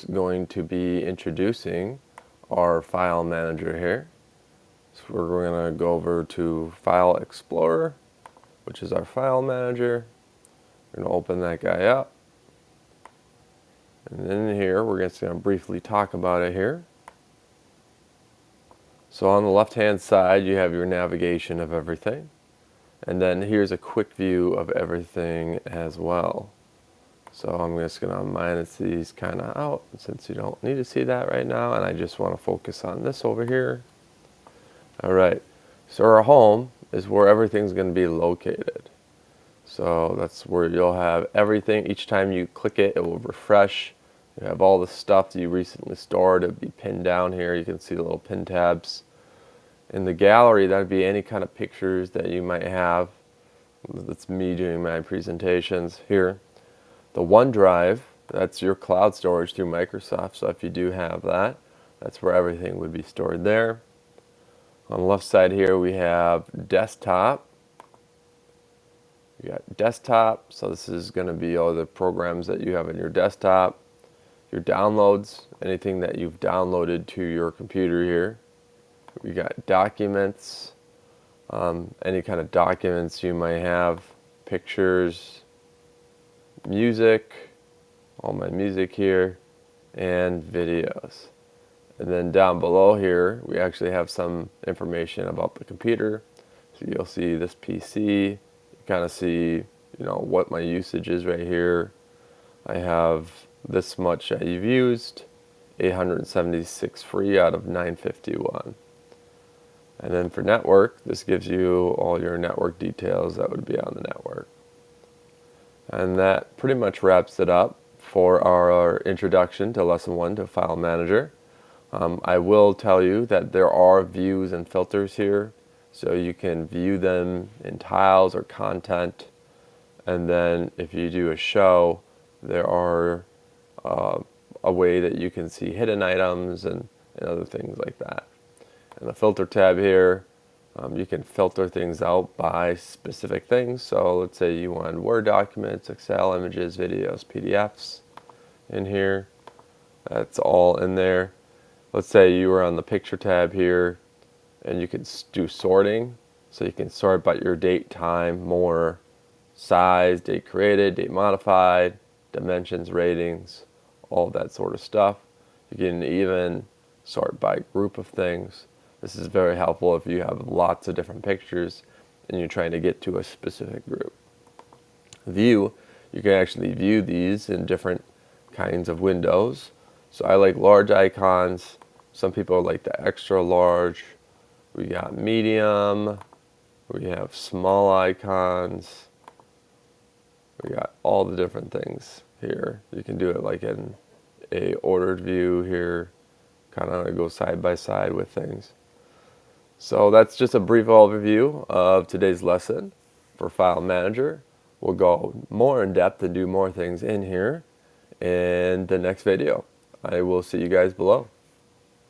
Going to be introducing our file manager here. So we're going to go over to File Explorer, which is our file manager. We're going to open that guy up. And then here, we're just going to briefly talk about it here. So on the left-hand side, you have your navigation of everything. And then here's a quick view of everything as well. So I'm just going to minus these kind of out since you don't need to see that right now, and I just want to focus on this over here. Alright, so our home is where everything's going to be located. So that's where you'll have everything. Each time you click it, it will refresh. You have all the stuff that you recently stored. It would be pinned down here. You can see the little pin tabs. In the gallery, that would be any kind of pictures that you might have. That's me doing my presentations here. The OneDrive, that's your cloud storage through Microsoft, so if you do have that, that's where everything would be stored there. On the left side here we have desktop. You got desktop, so this is going to be all the programs that you have in your desktop. Your downloads, anything that you've downloaded to your computer here. We got documents, any kind of documents you might have, pictures, music, all my music here, and videos. And then down below here we actually have some information about the computer. So you'll see this PC, you kind of see what my usage is right here. I have this much that you've used, 876 free out of 951. And then for network, this gives you all your network details that would be on the network. And that pretty much wraps it up for our introduction to Lesson 1 to File Manager. I will tell you that there are views and filters here, so you can view them in tiles or content. And then if you do a show, there are a way that you can see hidden items and other things like that. In the filter tab here, you can filter things out by specific things. So let's say you want Word documents, Excel, images, videos, PDFs in here. That's all in there. Let's say you were on the picture tab here and you can do sorting. So you can sort by your date, time, more, size, date created, date modified, dimensions, ratings, all that sort of stuff. You can even sort by group of things. This is very helpful if you have lots of different pictures and you're trying to get to a specific group. View, you can actually view these in different kinds of windows. So I like large icons. Some people like the extra large. We got medium. We have small icons. We got all the different things here. You can do it like in a ordered view here, kind of go side by side with things. So that's just a brief overview of today's lesson for File Manager. We'll go more in depth and do more things in here in the next video. I will see you guys below.